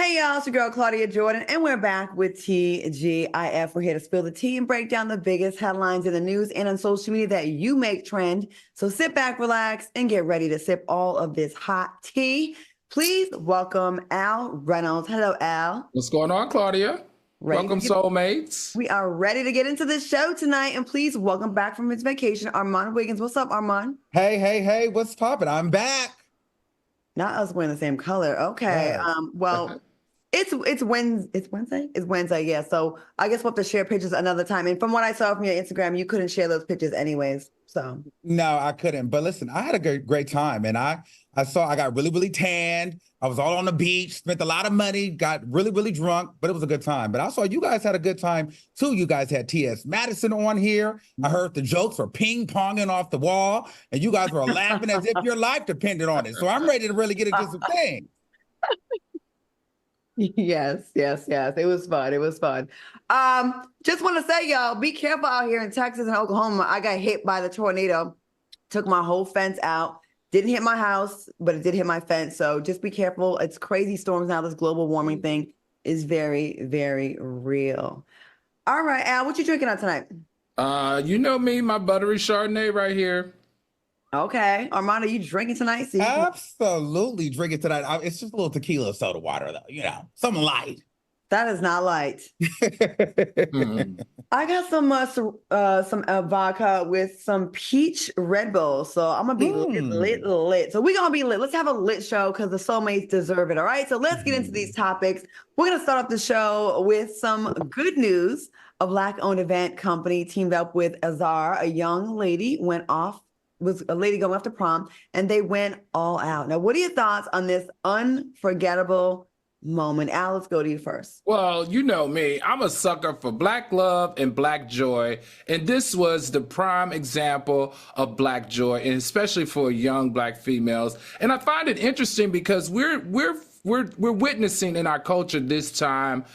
Hey y'all, it's your girl Claudia Jordan, and we're back with TGIF. We're here to spill the tea and break down the biggest headlines in the news and on social media that you make trend. So sit back, relax, and get ready to sip all of this hot tea. Please welcome Al Reynolds. Hello, Al. What's going on, Claudia? Welcome, soulmates. We are ready to get into this show tonight, and please welcome back from his vacation, Armand Wiggins. What's up, Armand? Hey, what's poppin'? I'm back. Not us wearing the same color. Okay. Yes. Well, it's Wednesday. It's Wednesday, yeah. So I guess we'll have to share pictures another time. And from what I saw from your Instagram, you couldn't share those pictures anyways. So No, I couldn't. But listen, I had a great time, and I got really tanned. I was all on the beach, spent a lot of money, got really drunk, but it was a good time. But I saw you guys had a good time too. You guys had T.S. Madison on here. I heard the jokes were ping-ponging off the wall, and you guys were laughing as if your life depended on it. So I'm ready to really get into some things. Yes. It was fun. Just want to say, y'all, be careful out here in Texas and Oklahoma. I got hit by the tornado, took my whole fence out. Didn't hit my house, but it did hit my fence. So just be careful. It's crazy storms now. This global warming thing is very, very real. All right, Al, what you drinking on tonight? You know me, my buttery Chardonnay right here. Okay. Armand, are you drinking tonight? Absolutely drinking tonight. It's just a little tequila soda water, though. Something light. That is not light. I got some vodka with some peach Red Bull. So I'm going to be lit. So we're going to be lit. Let's have a lit show because the soulmates deserve it. All right. So let's get into these topics. We're going to start off the show with some good news. A Black-owned event company teamed up with Azar. A young lady going off to prom, and they went all out. Now, what are your thoughts on this unforgettable moment? Al, let's go to you first. Well, you know me, I'm a sucker for Black love and Black joy, and this was the prime example of Black joy, and especially for young Black females. And I find it interesting because we're witnessing in our culture this time,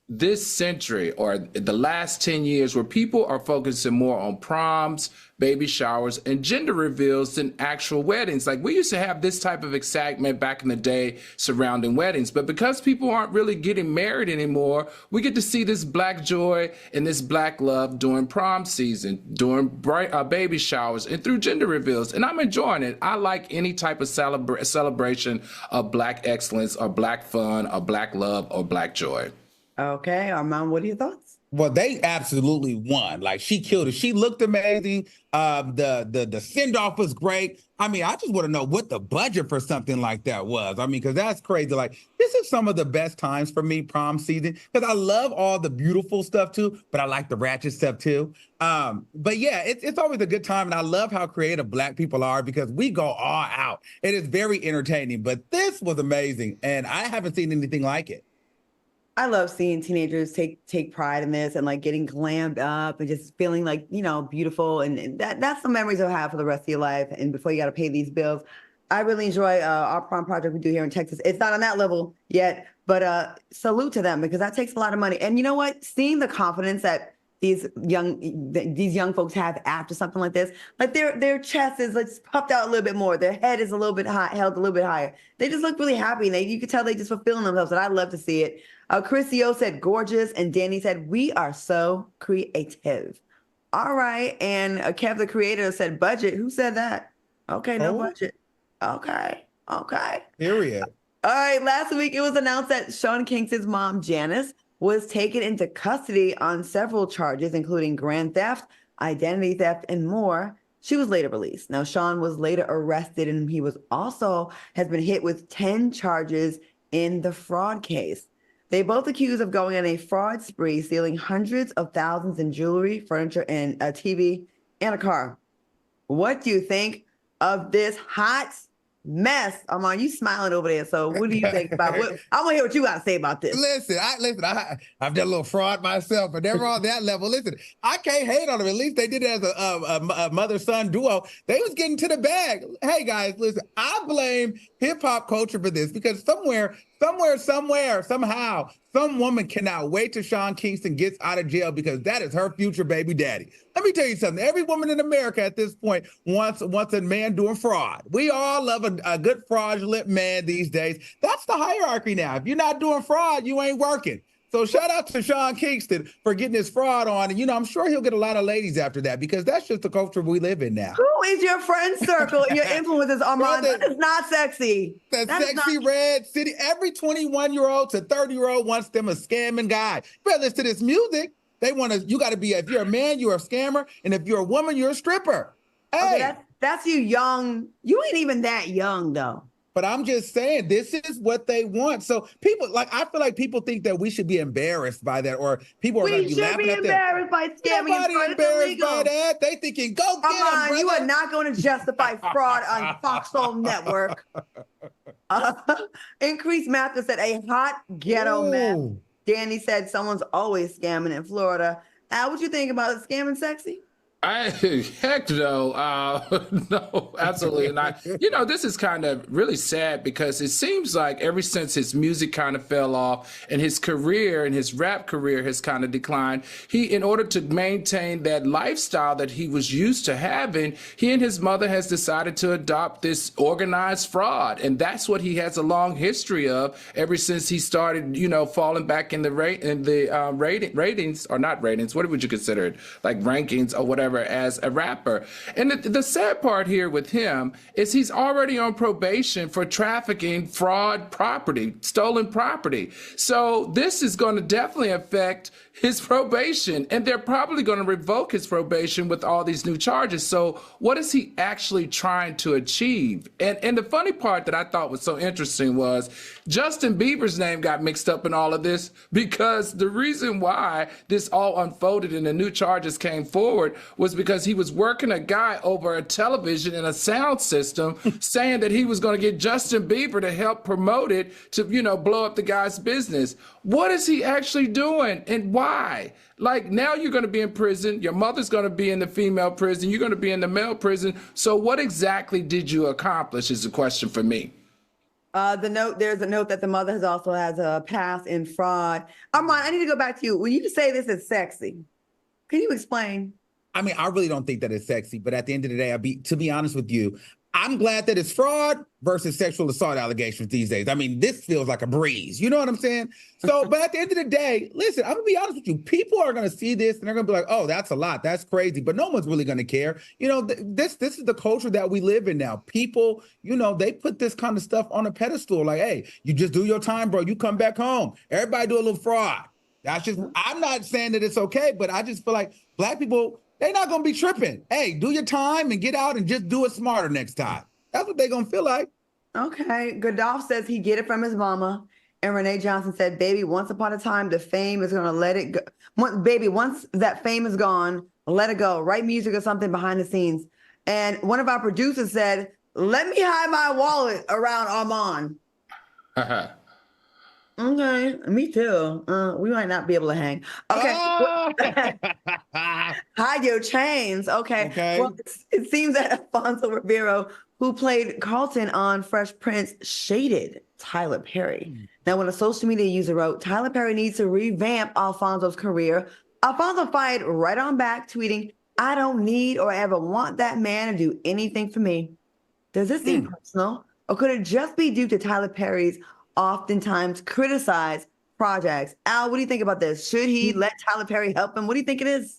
this century or the last 10 years where people are focusing more on proms, baby showers, and gender reveals than actual weddings. Like we used to have this type of excitement back in the day surrounding weddings, but because people aren't really getting married anymore, we get to see this Black joy and this Black love during prom season, during baby showers, and through gender reveals. And I'm enjoying it. I like any type of celebration of Black excellence or Black fun or Black love or Black joy. Okay, Armand, what are your thoughts? Well, they absolutely won. Like she killed it. She looked amazing. The send-off was great. I mean, I just want to know what the budget for something like that was. I mean, because that's crazy. Like this is some of the best times for me, prom season, because I love all the beautiful stuff too, but I like the ratchet stuff too. But yeah, it's always a good time, and I love how creative Black people are because we go all out. It is very entertaining. But this was amazing, and I haven't seen anything like it. I love seeing teenagers take pride in this and like getting glammed up and just feeling like, beautiful. And that's the memories you'll have for the rest of your life. And before you got to pay these bills, I really enjoy our prom project we do here in Texas. It's not on that level yet, but salute to them because that takes a lot of money. And you know what? Seeing the confidence that these young folks have after something like this, like their chest is like puffed out a little bit more. Their head is a little bit held a little bit higher. They just look really happy. And you can tell they just fulfilling themselves. And I love to see it. Chris O said gorgeous, and Danny said we are so creative. All right, and Kev the creator said budget. Who said that? Okay, no budget. Okay. Period. All right, last week it was announced that Sean Kingston's mom, Janice, was taken into custody on several charges, including grand theft, identity theft, and more. She was later released. Now, Sean was later arrested, and he has been hit with 10 charges in the fraud case. They both accused of going on a fraud spree, stealing hundreds of thousands in jewelry, furniture, and a TV and a car. What do you think of this hot mess? Armand, you smiling over there. So what do you think about what? I want to hear what you got to say about this. Listen, I've done a little fraud myself, but never on that level. Listen, I can't hate on them. At least they did it as a mother-son duo. They was getting to the bag. Hey, guys, listen, I blame hip-hop culture for this because somewhere somehow, some woman cannot wait till Sean Kingston gets out of jail because that is her future baby daddy. Let me tell you something. Every woman in America at this point wants a man doing fraud. We all love a good fraudulent man these days. That's the hierarchy now. If you're not doing fraud, you ain't working. So shout out to Sean Kingston for getting his fraud on. And, I'm sure he'll get a lot of ladies after that because that's just the culture we live in now. Who is your friend circle and your influences, Armand? That is not sexy. That sexy red city. Every 21-year-old to 30-year-old wants them a scamming guy. You better listen to this music. You got to be, if you're a man, you're a scammer. And if you're a woman, you're a stripper. Hey. Okay, that's you young. You ain't even that young, though. But I'm just saying, this is what they want. So people, I feel like people think that we should be embarrassed by that, or people are going to be laughing at that. We should be embarrassed by scamming. Nobody embarrassed by that. They thinking, go get them, brother. You are not going to justify fraud on Foxhole Network. Increased Mathis said, a hot ghetto mess. Danny said, someone's always scamming in Florida. Al, what you think about scamming sexy? Heck no. No, absolutely not. This is kind of really sad because it seems like ever since his music kind of fell off and his career and his rap career has kind of declined, in order to maintain that lifestyle that he was used to having, he and his mother has decided to adopt this organized fraud. And that's what he has a long history of ever since he started, falling back in the ratings, or not ratings. What would you consider it? Like rankings or whatever, as a rapper. And the sad part here with him is he's already on probation for trafficking fraud property, stolen property. So this is going to definitely affect his probation, and they're probably going to revoke his probation with all these new charges. So what is he actually trying to achieve? And the funny part that I thought was so interesting was Justin Bieber's name got mixed up in all of this, because the reason why this all unfolded and the new charges came forward was because he was working a guy over a television and a sound system saying that he was going to get Justin Bieber to help promote it to, blow up the guy's business. What is he actually doing, and why? Like, now you're going to be in prison. Your mother's going to be in the female prison. You're going to be in the male prison. So what exactly did you accomplish is the question for me. There's a note that the mother has a past in fraud. Armand, I need to go back to you. When you say this is sexy, can you explain? I mean, I really don't think that it's sexy, but at the end of the day, to be honest with you, I'm glad that it's fraud versus sexual assault allegations these days. I mean, this feels like a breeze. You know what I'm saying? So, but at the end of the day, listen, I'm going to be honest with you. People are going to see this and they're going to be like, oh, that's a lot. That's crazy. But no one's really going to care. This is the culture that we live in now. People, they put this kind of stuff on a pedestal. Like, hey, you just do your time, bro. You come back home. Everybody do a little fraud. I'm not saying that it's okay, but I just feel like Black people, they're not going to be tripping. Hey, do your time and get out and just do it smarter next time. That's what they're going to feel like. Okay. Godolph says he get it from his mama. And Renee Johnson said, baby, once upon a time, the fame is going to let it go. Baby, once that fame is gone, let it go. Write music or something behind the scenes. And one of our producers said, let me hide my wallet around Armand. Okay, me too. We might not be able to hang. Okay. Hide your chains. Okay. Well, it seems that Alfonso Ribeiro, who played Carlton on Fresh Prince, shaded Tyler Perry. Now, when a social media user wrote, Tyler Perry needs to revamp Alfonso's career, Alfonso fired right on back, tweeting, I don't need or ever want that man to do anything for me. Does this seem personal? Or could it just be due to Tyler Perry's oftentimes criticized projects? Al, what do you think about this? Should he let Tyler Perry help him? What do you think it is?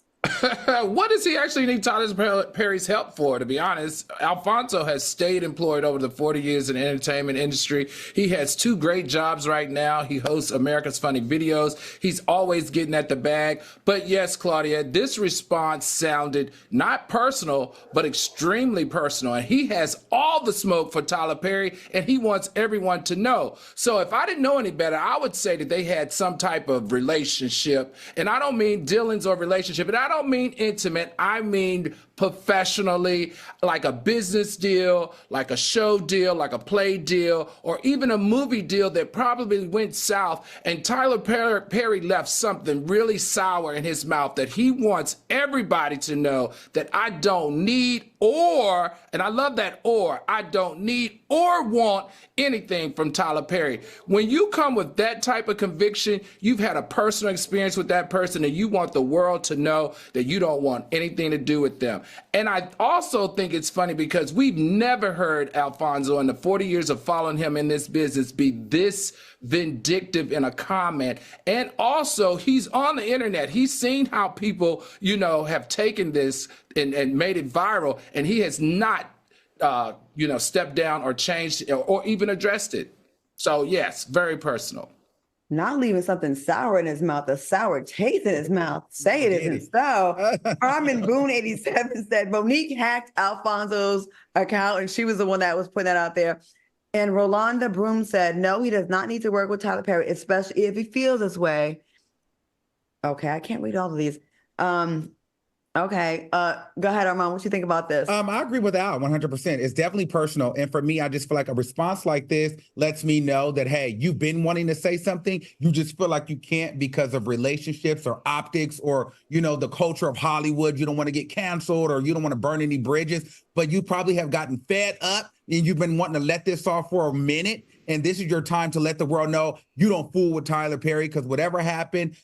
What does he actually need Tyler Perry's help for, to be honest? Alfonso has stayed employed over the 40 years in the entertainment industry. He has 2 great jobs right now. He hosts America's Funny Videos. He's always getting at the bag. But yes, Claudia, this response sounded not personal, but extremely personal. And he has all the smoke for Tyler Perry, and he wants everyone to know. So if I didn't know any better, I would say that they had some type of relationship. And I don't mean dealings or relationship, and I don't mean intimate. I mean professionally, like a business deal, like a show deal, like a play deal, or even a movie deal that probably went south, and Tyler Perry left something really sour in his mouth that he wants everybody to know that I don't need or, and I love that or, I don't need or want anything from Tyler Perry. When you come with that type of conviction, you've had a personal experience with that person and you want the world to know that you don't want anything to do with them. And I also think it's funny because we've never heard Alfonso in the 40 years of following him in this business be this vindictive in a comment. And also he's on the internet. He's seen how people, have taken this and made it viral, and he has not stepped down or changed or even addressed it. So yes, very personal. Not leaving something sour in his mouth, a sour taste in his mouth. Say it isn't so. Carmen Boone 87 said Monique hacked Alfonso's account, and she was the one that was putting that out there. And Rolanda Broom said, no, he does not need to work with Tyler Perry, especially if he feels this way. Okay, I can't read all of these. Okay, go ahead, Armand. What you think about this? I agree with Al 100%. It's definitely personal. And for me, I just feel like a response like this lets me know that, hey, you've been wanting to say something. You just feel like you can't because of relationships or optics or, the culture of Hollywood. You don't want to get canceled or you don't want to burn any bridges, but you probably have gotten fed up and you've been wanting to let this off for a minute. And this is your time to let the world know you don't fool with Tyler Perry, because whatever happened,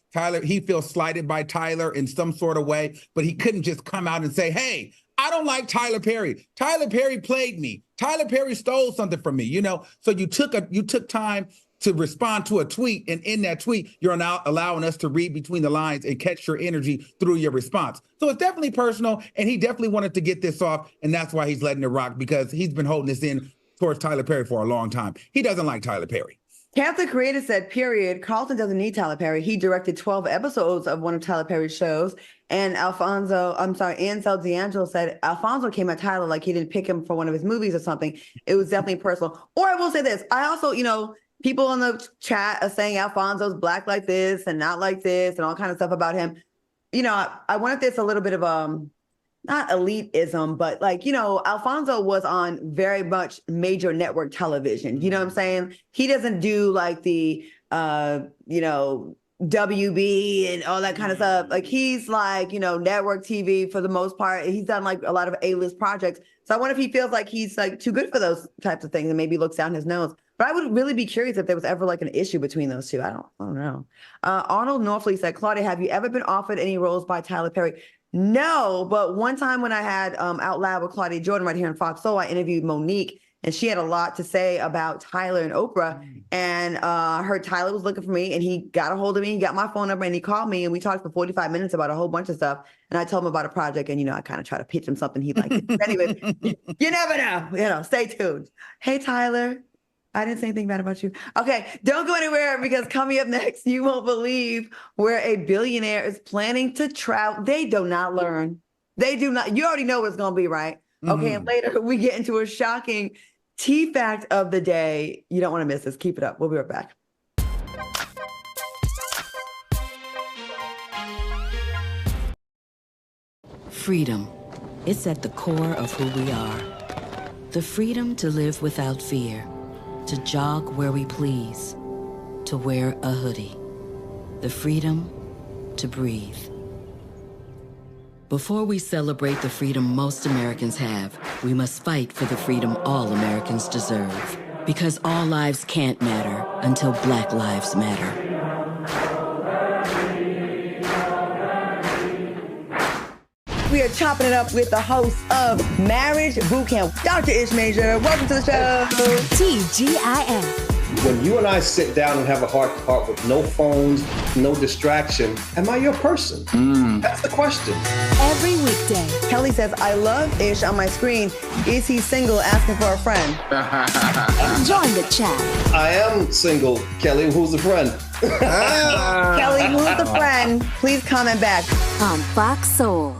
he feels slighted by Tyler in some sort of way, but he couldn't just come out and say, hey, I don't like Tyler Perry. Tyler Perry played me. Tyler Perry stole something from me, So you took time to respond to a tweet, and in that tweet, you're now allowing us to read between the lines and catch your energy through your response. So it's definitely personal, and he definitely wanted to get this off, and that's why he's letting it rock, because he's been holding this in towards Tyler Perry for a long time. He doesn't like Tyler Perry. Cancer Creator said, period, Carlton doesn't need Tyler Perry. He directed 12 episodes of one of Tyler Perry's shows. And Ansel D'Angelo said, Alfonso came at Tyler like he didn't pick him for one of his movies or something. It was definitely personal. Or I will say this, I also, people in the chat are saying Alfonso's black like this and not like this and all kind of stuff about him. I wanted this a little bit of not elitism, but Alfonso was on very much major network television. You know what I'm saying? He doesn't do like the, WB and all that kind of stuff. Like he's like, network TV for the most part. He's done like a lot of A-list projects. So I wonder if he feels like he's like too good for those types of things and maybe looks down his nose. But I would really be curious if there was ever like an issue between those two. I don't know. Arnold Norfleet said, Claudia, have you ever been offered any roles by Tyler Perry? No, but one time when I had Out Loud with Claudia Jordan right here on Fox Soul, I interviewed Monique, and she had a lot to say about Tyler and Oprah. And heard Tyler was looking for me, and he got a hold of me, he got my phone number, and he called me, and we talked for 45 minutes about a whole bunch of stuff. And I told him about a project, and I kind of try to pitch him something he'd like. Anyway, you never know. Stay tuned. Hey, Tyler. I didn't say anything bad about you. Okay, don't go anywhere, because coming up next, you won't believe where a billionaire is planning to travel. They do not learn. They do not. You already know what it's going to be, right? Okay, and later we get into a shocking tea fact of the day. You don't want to miss this. Keep it up. We'll be right back. Freedom. It's at the core of who we are. The freedom to live without fear. To jog where we please, to wear a hoodie, the freedom to breathe. Before we celebrate the freedom most Americans have, we must fight for the freedom all Americans deserve. Because all lives can't matter until Black lives matter. We are chopping it up with the host of Marriage Bootcamp, Dr. Ish Major. Welcome to the show. TGIF. When you and I sit down and have a heart-to-heart with no phones, no distraction, am I your person? That's the question. Every weekday. Kelly says, I love Ish on my screen. Is he single, asking for a friend? Join the chat. I am single, Kelly. Who's the friend? Kelly, who's the friend? Please comment back. On Fox Soul.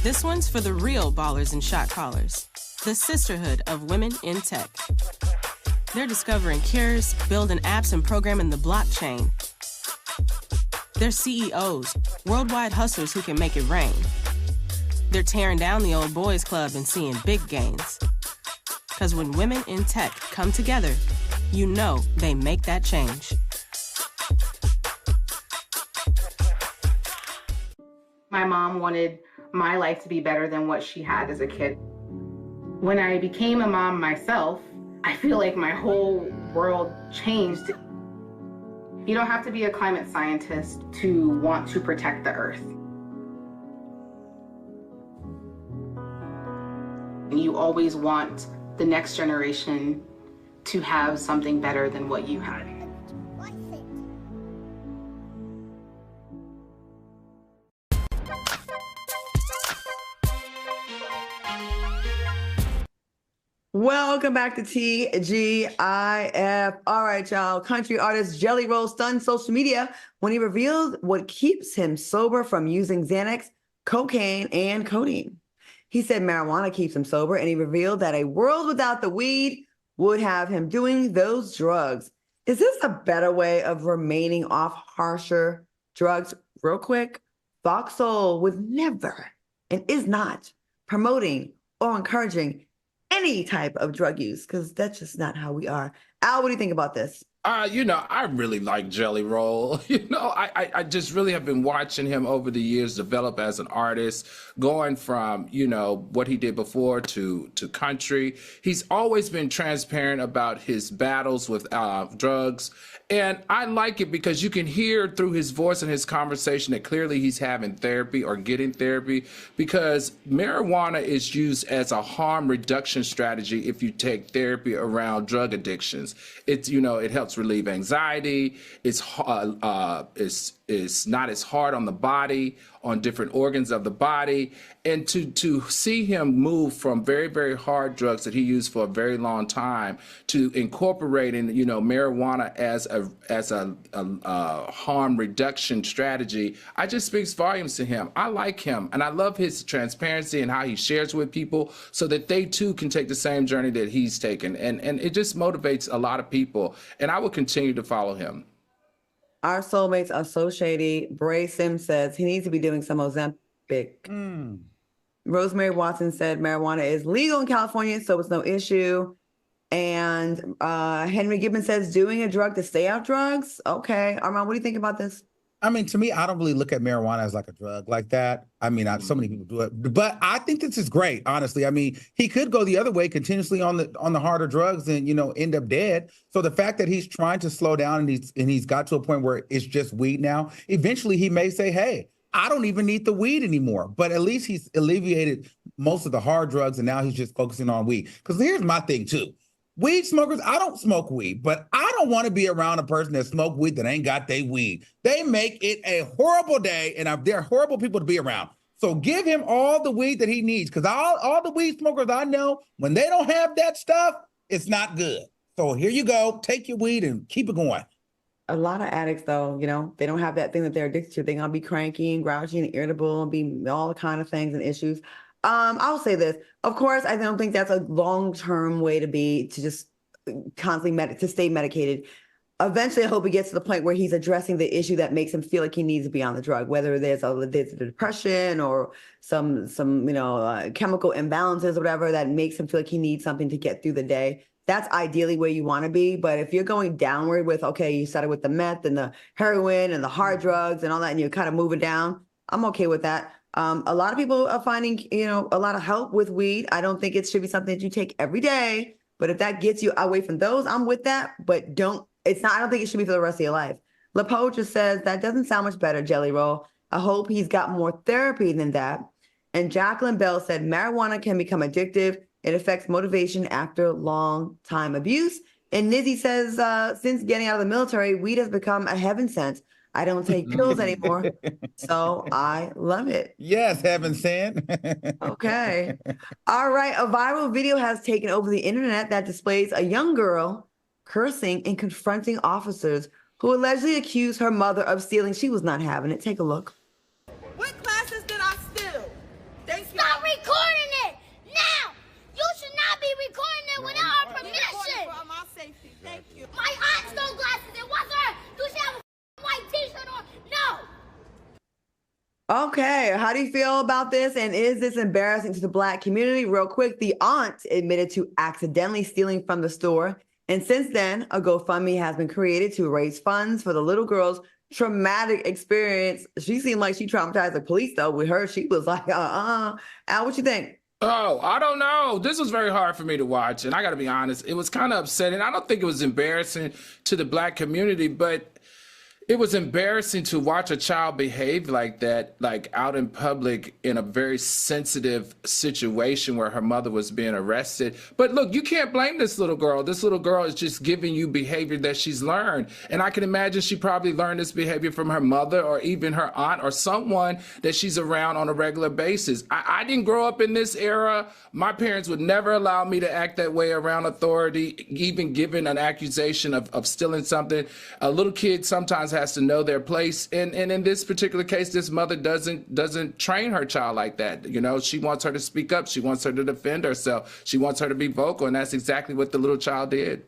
This one's for the real ballers and shot callers, the sisterhood of women in tech. They're discovering cures, building apps, and programming the blockchain. They're CEOs, worldwide hustlers who can make it rain. They're tearing down the old boys club and seeing big gains. Because when women in tech come together, you know they make that change. My mom wanted my life to be better than what she had as a kid. When I became a mom myself, I feel like my whole world changed. You don't have to be a climate scientist to want to protect the earth. You always want the next generation to have something better than what you had. Welcome back to TGIF. All right, y'all. Country artist Jelly Roll stunned social media when he revealed what keeps him sober from using Xanax, cocaine, and codeine. He said marijuana keeps him sober, and he revealed that a world without the weed would have him doing those drugs. Is this a better way of remaining off harsher drugs? Real quick, Fox Soul would never and is not promoting or encouraging any type of drug use, because that's just not how we are. Al, what do you think about this? I really like Jelly Roll. I just really have been watching him over the years develop as an artist, going from, what he did before to country. He's always been transparent about his battles with drugs. And I like it because you can hear through his voice and his conversation that clearly he's having therapy or getting therapy, because marijuana is used as a harm reduction strategy if you take therapy around drug addictions. It helps relieve anxiety. It's not as hard on the body, on different organs of the body. And to see him move from very, very hard drugs that he used for a very long time to incorporating, marijuana as a harm reduction strategy, I just speaks volumes to him. I like him, and I love his transparency and how he shares with people so that they too can take the same journey that he's taken. And it just motivates a lot of people. And I will continue to follow him. Our soulmates are so shady. Bray Sims says he needs to be doing some Ozempic. Rosemary Watson said marijuana is legal in California, so it's no issue. And Henry Gibbons says doing a drug to stay off drugs. Okay. Armand, what do you think about this? I mean, to me, I don't really look at marijuana as like a drug like that. I mean, so many people do it, but I think this is great, honestly. I mean, he could go the other way, continuously on the harder drugs and, end up dead. So the fact that he's trying to slow down and he's got to a point where it's just weed now, eventually he may say, hey, I don't even need the weed anymore. But at least he's alleviated most of the hard drugs, and now he's just focusing on weed. Because here's my thing, too. Weed smokers, I don't smoke weed, but I don't want to be around a person that smoke weed that ain't got their weed. They make it a horrible day, and they're horrible people to be around. So give him all the weed that he needs, because all the weed smokers I know, when they don't have that stuff, it's not good. So here you go. Take your weed and keep it going. A lot of addicts, though, they don't have that thing that they're addicted to. They're going to be cranky and grouchy and irritable and be all the kind of things and issues. I'll say this. Of course, I don't think that's a long-term way to just constantly to stay medicated. Eventually, I hope he gets to the point where he's addressing the issue that makes him feel like he needs to be on the drug, whether there's a depression or some chemical imbalances or whatever that makes him feel like he needs something to get through the day. That's ideally where you want to be. But if you're going downward with, okay, you started with the meth and the heroin and the hard drugs and all that, and you're kind of moving down, I'm okay with that. A lot of people are finding, a lot of help with weed. I don't think it should be something that you take every day, but if that gets you away from those, I'm with that. But I don't think it should be for the rest of your life. LaPoe just says that doesn't sound much better, Jelly Roll. I hope he's got more therapy than that. And Jacqueline Bell said marijuana can become addictive. It affects motivation after long time abuse. And Nizzy says, since getting out of the military, weed has become a heaven sent. I don't take pills anymore, so I love it. Yes, heaven sent. Okay. All right. A viral video has taken over the internet that displays a young girl cursing and confronting officers who allegedly accuse her mother of stealing. She was not having it. Take a look. What classes did I steal? Thank you. Stop recording it now! You should not be recording it without our permission. For my safety. Thank you. My aunt stole glasses. It wasn't her. Do she have a white t-shirt on? No. Okay, how do you feel about this? And is this embarrassing to the Black community? Real quick, the aunt admitted to accidentally stealing from the store. And since then, a GoFundMe has been created to raise funds for the little girl's traumatic experience. She seemed like she traumatized the police, though. With her, she was like, Al, what you think? Oh, I don't know. This was very hard for me to watch. And I got to be honest, it was kind of upsetting. I don't think it was embarrassing to the Black community, but it was embarrassing to watch a child behave like that, like out in public in a very sensitive situation where her mother was being arrested. But look, you can't blame this little girl. This little girl is just giving you behavior that she's learned. And I can imagine she probably learned this behavior from her mother or even her aunt or someone that she's around on a regular basis. I didn't grow up in this era. My parents would never allow me to act that way around authority, even given an accusation of stealing something. A little kid sometimes has to know their place, and in this particular case, this mother doesn't train her child like that. You know, she wants her to speak up, she wants her to defend herself, she wants her to be vocal, and that's exactly what the little child did.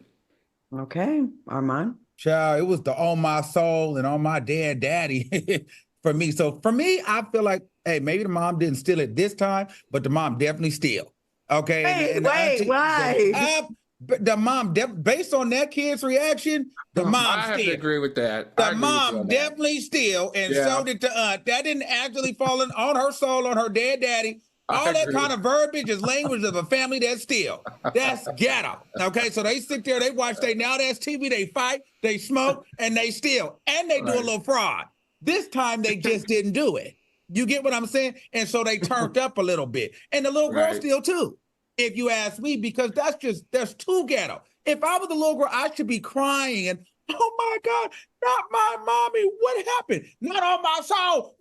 Okay, Armand. Child, it was the on my soul and on my daddy for me. So for me, I feel like, hey, maybe the mom didn't steal it this time, but the mom definitely steal. Okay. Wait, why? The mom, based on that kid's reaction, the mom I have to agree with that. The mom definitely steal, and so did the aunt. That didn't actually fall on her soul, on her dead daddy. All that kind of verbiage is language of a family that steal. That's ghetto. Okay, so they sit there, they watch now that's TV, they fight, they smoke, and they steal, and they do a little fraud. This time they just didn't do it. You get what I'm saying? And so they turned up a little bit, and the little girl steal too. If you ask me, because that's too ghetto. If I was a little girl, I should be crying and, oh my God, not my mommy. What happened? Not on my soul.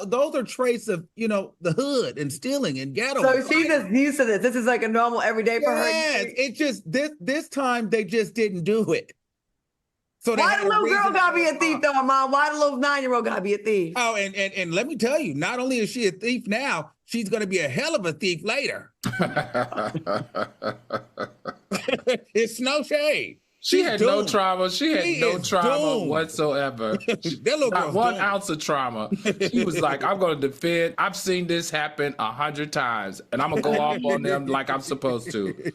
Those are traits of, the hood and stealing and ghetto. So she's just used to this. This is like a normal everyday for her. Yes, it just, this time they just didn't do it. So why the little girl gotta be a thief though, Mom? Why the little 9-year-old gotta be a thief? Oh, and let me tell you, not only is she a thief now, she's gonna be a hell of a thief later. It's no shade. She had no trauma. She had no trauma whatsoever. Not 1 ounce of trauma. She was like, I'm going to defend. I've seen this happen 100 times, and I'm going to go off on them like I'm supposed to.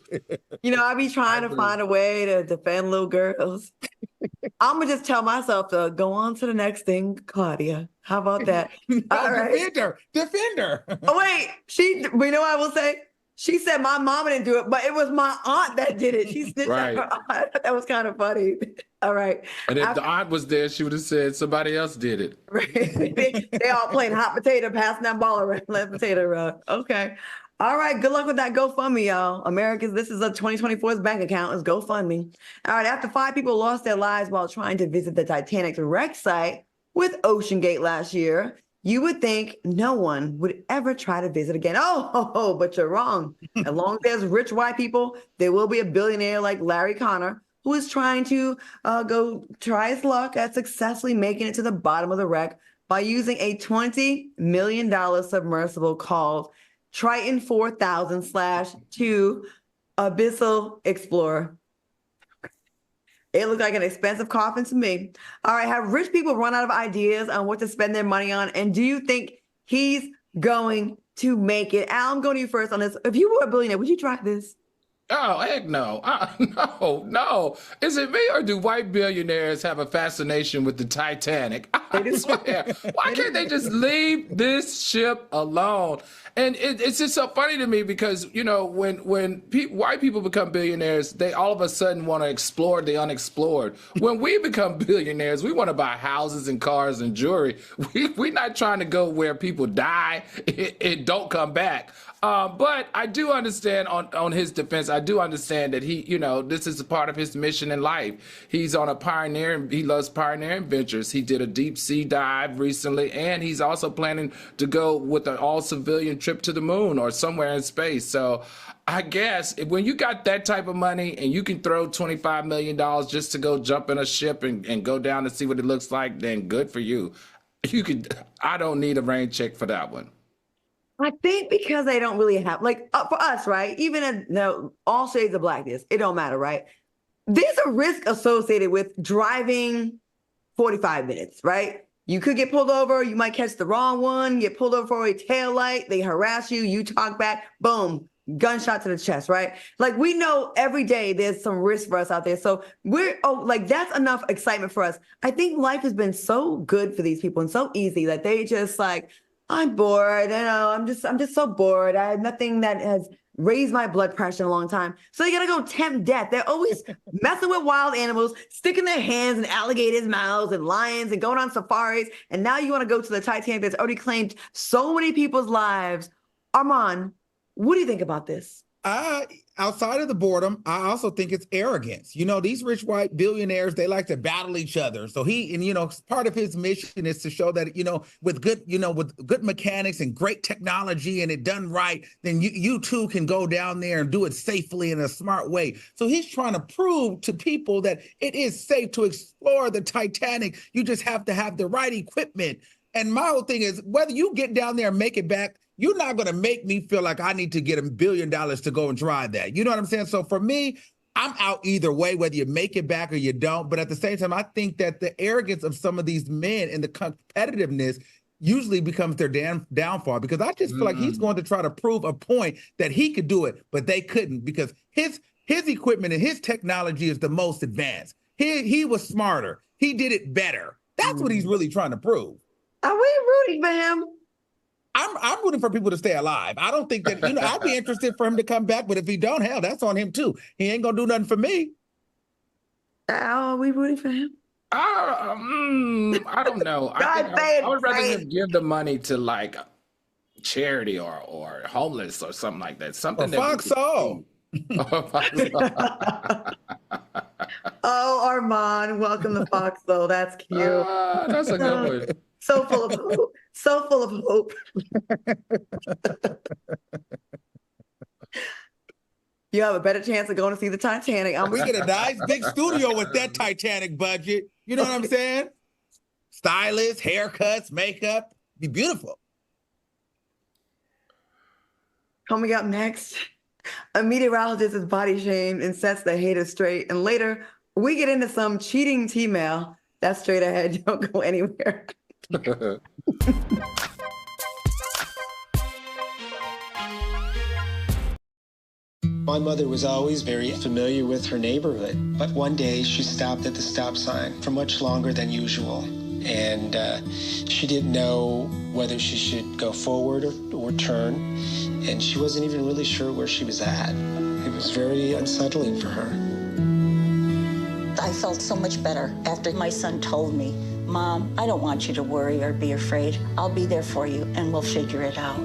I be trying to find a way to defend little girls. I'm going to just tell myself to go on to the next thing, Claudia. How about that? All right. Defend her. Oh, wait. You know what I will say? She said my mama didn't do it, but it was my aunt that did it. She snitched at her aunt. That was kind of funny. All right. And if the aunt was there, she would have said somebody else did it. Right. They all playing hot potato, passing that ball around, let potato run. Okay. All right. Good luck with that GoFundMe, y'all. This is a 2024's bank account. It's GoFundMe. All right. After 5 people lost their lives while trying to visit the Titanic's wreck site with OceanGate last year, you would think no one would ever try to visit again. But you're wrong. As long as there's rich white people, there will be a billionaire like Larry Connor who is trying to go try his luck at successfully making it to the bottom of the wreck by using a $20 million submersible called Triton 4000/2 Abyssal Explorer. It looked like an expensive coffin to me. All right, have rich people run out of ideas on what to spend their money on? And do you think he's going to make it? Al, I'm going to you first on this. If you were a billionaire, would you try this? Oh, heck no. No. Is it me or do white billionaires have a fascination with the Titanic? I swear. Why can't they just leave this ship alone? And it's just so funny to me because, when white people become billionaires, they all of a sudden want to explore the unexplored. When we become billionaires, we want to buy houses and cars and jewelry. We're not trying to go where people die and don't come back. But I do understand on his defense, I do understand that he, this is a part of his mission in life. He's on a pioneer, he loves pioneering ventures. He did a deep sea dive recently, and he's also planning to go with an all civilian trip to the moon or somewhere in space. So I guess when you got that type of money and you can throw $25 million just to go jump in a ship and go down and see what it looks like, then good for you. I don't need a rain check for that one. I think because they don't really have, for us, right? Even in all shades of blackness, it don't matter, right? There's a risk associated with driving 45 minutes, right? You could get pulled over. You might catch the wrong one, get pulled over for a tail light. They harass you. You talk back. Boom. Gunshot to the chest, right? Like we know every day there's some risk for us out there. So that's enough excitement for us. I think life has been so good for these people and so easy that they just like, I'm bored. I'm just so bored. I have nothing that has raised my blood pressure in a long time. So they gotta go tempt death. They're always messing with wild animals, sticking their hands in alligators' mouths and lions and going on safaris. And now you want to go to the Titanic that's already claimed so many people's lives. Armand, what do you think about this? Outside of the boredom, I also think it's arrogance. These rich white billionaires, they like to battle each other. So part of his mission is to show that, with good mechanics and great technology and it done right, then you too can go down there and do it safely in a smart way. So he's trying to prove to people that it is safe to explore the Titanic. You just have to have the right equipment. And my whole thing is, whether you get down there and make it back, you're not going to make me feel like I need to get $1 billion to go and try that. You know what I'm saying? So for me, I'm out either way, whether you make it back or you don't. But at the same time, I think that the arrogance of some of these men and the competitiveness usually becomes their downfall, because I just feel like he's going to try to prove a point that he could do it, but they couldn't, because his equipment and his technology is the most advanced. He was smarter. He did it better. That's what he's really trying to prove. Are we rooting for him? I'm rooting for people to stay alive. I don't think that, I'd be interested for him to come back, but if he don't, hell, that's on him too. He ain't gonna do nothing for me. Are we rooting for him? I don't know. I would rather him give the money to like charity or homeless or something like that. Something that Fox Soul. Oh, Armand, welcome to Fox Soul. That's cute. That's a good one. So full of hope. So full of hope. You have a better chance of going to see the Titanic. We get a nice big studio with that Titanic budget. You know what I'm saying? Stylists, haircuts, makeup. Be beautiful. Coming up next, a meteorologist is body shamed and sets the haters straight. And later, we get into some cheating T-mail. That's straight ahead. Don't go anywhere. My mother was always very familiar with her neighborhood, but one day she stopped at the stop sign for much longer than usual. And she didn't know whether she should go forward or turn, and she wasn't even really sure where she was at. It was very unsettling for her. I felt so much better after my son told me, Mom, I don't want you to worry or be afraid. I'll be there for you, and we'll figure it out.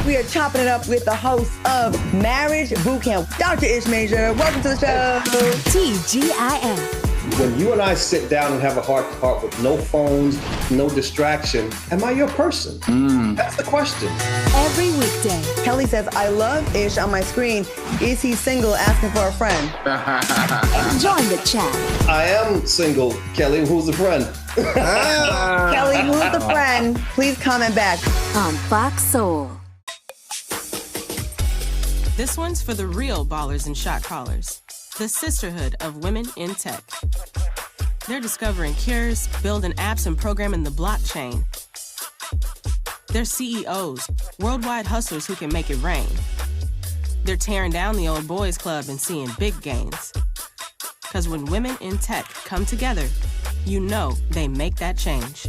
We are chopping it up with the host of Marriage Bootcamp, Dr. Ish Major. Welcome to the show. TGIF. When you and I sit down and have a heart-to-heart with no phones, no distraction, am I your person? That's the question. Every weekday. Kelly says, I love Ish on my screen. Is he single, asking for a friend? Join the chat. I am single, Kelly. Who's the friend? Kelly, who's the friend? Please comment back. On Fox Soul. This one's for the real ballers and shot callers, the sisterhood of women in tech. They're discovering cures, building apps, and programming the blockchain. They're CEOs, worldwide hustlers who can make it rain. They're tearing down the old boys club and seeing big gains. Because when women in tech come together, you know they make that change.